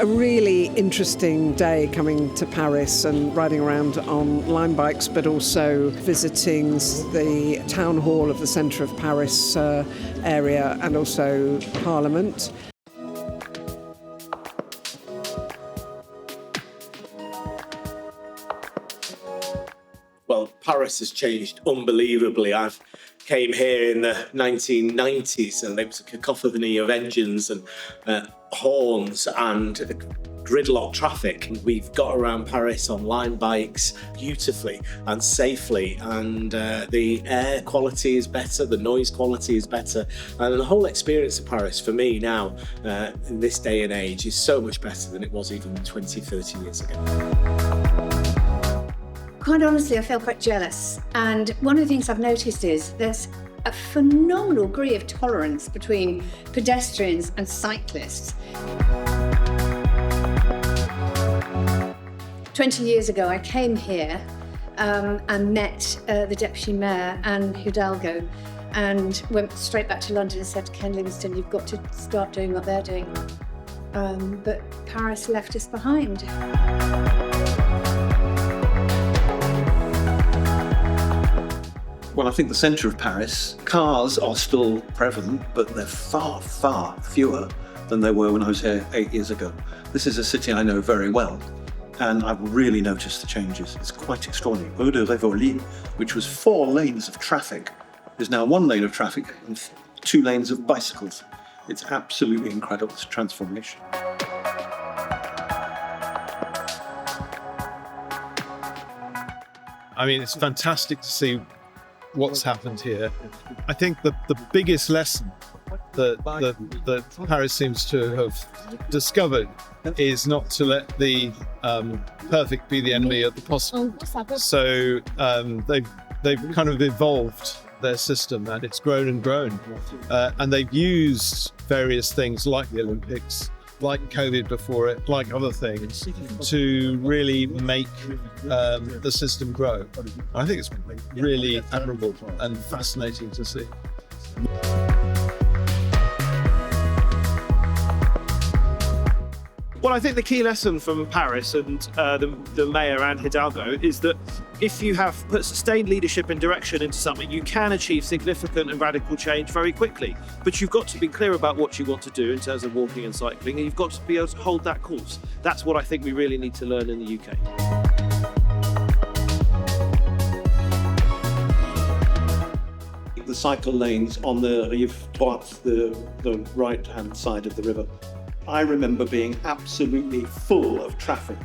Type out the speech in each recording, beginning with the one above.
a really interesting day coming to Paris and riding around on Lime bikes, but also visiting the town hall of the centre of Paris area and also Parliament. Well, Paris has changed unbelievably. I came here in the 1990s and there was a cacophony of engines and horns and gridlock traffic. We've got around Paris on Lime bikes beautifully and safely, and the air quality is better, the noise quality is better, and the whole experience of Paris for me now in this day and age is so much better than it was even 20, 30 years ago. Quite honestly, I feel quite jealous. And one of the things I've noticed is there's a phenomenal degree of tolerance between pedestrians and cyclists. 20 years ago, I came here and met the Deputy Mayor, Anne Hidalgo, and went straight back to London and said to Ken Livingstone, you've got to start doing what they're doing. But Paris left us behind. Well, I think the centre of Paris, cars are still prevalent, but they're far, far fewer than they were when I was here 8 years ago. This is a city I know very well, and I've really noticed the changes. It's quite extraordinary. Rue de Rivoli, which was 4 lanes of traffic, is now 1 lane of traffic and 2 lanes of bicycles. It's absolutely incredible, this transformation. I mean, it's fantastic to see what's happened here. I think the biggest lesson that Paris seems to have discovered is not to let the perfect be the enemy of the possible. So they've kind of evolved their system, and it's grown and grown. And they've used various things like the Olympics, like COVID before it, like other things, to really make the system grow. I think it's really admirable and fascinating to see. Well, I think the key lesson from Paris and the mayor, Anne Hidalgo, is that if you have put sustained leadership and direction into something, you can achieve significant and radical change very quickly. But you've got to be clear about what you want to do in terms of walking and cycling, and you've got to be able to hold that course. That's what I think we really need to learn in the UK. The cycle lanes on the Rive Droite, the right-hand side of the river, I remember being absolutely full of traffic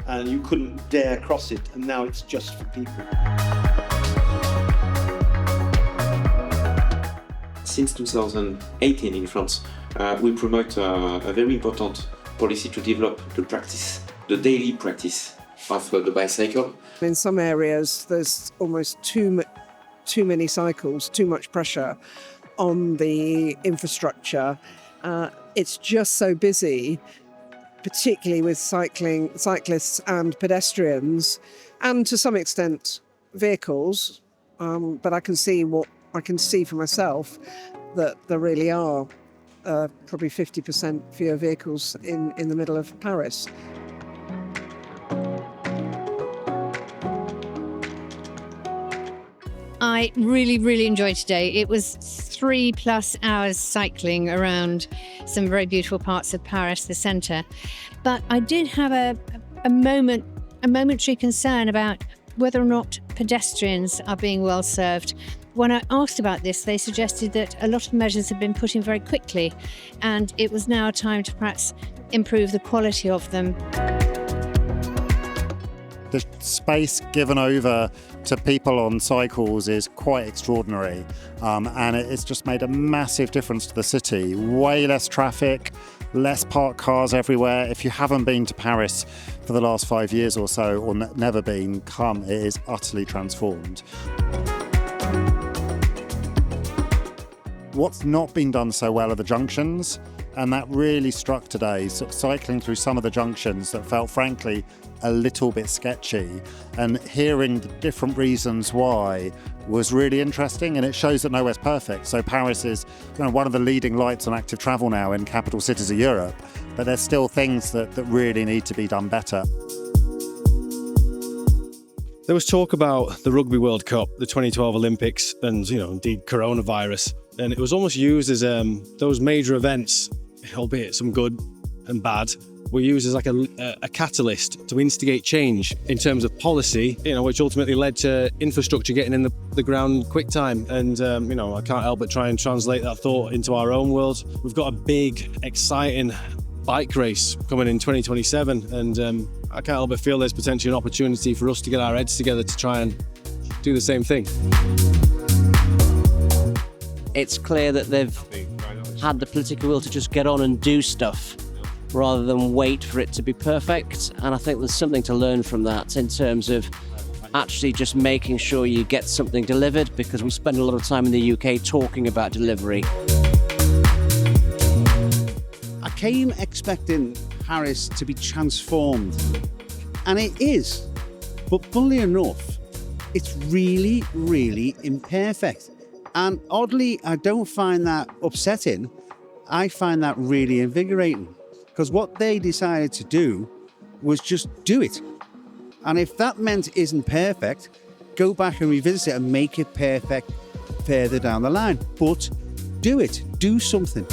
and you couldn't dare cross it, and now it's just for people. Since 2018 in France, we promote a very important policy to develop the daily practice of the bicycle. In some areas, there's almost too many cycles, too much pressure on the infrastructure. It's just so busy, particularly with cyclists and pedestrians, and to some extent vehicles. But I can see for myself that there really are probably 50% fewer vehicles in the middle of Paris. I really, really enjoyed today. It was 3+ hours cycling around some very beautiful parts of Paris, the centre. But I did have a momentary concern about whether or not pedestrians are being well served. When I asked about this, they suggested that a lot of measures had been put in very quickly, and it was now time to perhaps improve the quality of them. The space given over to people on cycles is quite extraordinary, and it's just made a massive difference to the city. Way less traffic, less parked cars everywhere. If you haven't been to Paris for the last 5 years or so, or never been, come. It is utterly transformed. What's not been done so well are the junctions, and that really struck today. So cycling through some of the junctions that felt, frankly, a little bit sketchy, and hearing the different reasons why was really interesting, and it shows that nowhere's perfect. So Paris is one of the leading lights on active travel now in capital cities of Europe, but there's still things that really need to be done better. There was talk about the Rugby World Cup, the 2012 Olympics, and indeed coronavirus, and it was almost used as those major events, albeit some good and bad, were used as like a catalyst to instigate change in terms of policy, which ultimately led to infrastructure getting in the ground quick time. And I can't help but try and translate that thought into our own world. We've got a big, exciting bike race coming in 2027, and I can't help but feel there's potentially an opportunity for us to get our heads together to try and do the same thing. It's clear that they've had the political will to just get on and do stuff rather than wait for it to be perfect. And I think there's something to learn from that in terms of actually just making sure you get something delivered, because we spend a lot of time in the UK talking about delivery. I came expecting Paris to be transformed, and it is. But funnily enough, it's really, really imperfect. And oddly, I don't find that upsetting. I find that really invigorating, because what they decided to do was just do it. And if that meant it isn't perfect, go back and revisit it and make it perfect further down the line. But do it, do something.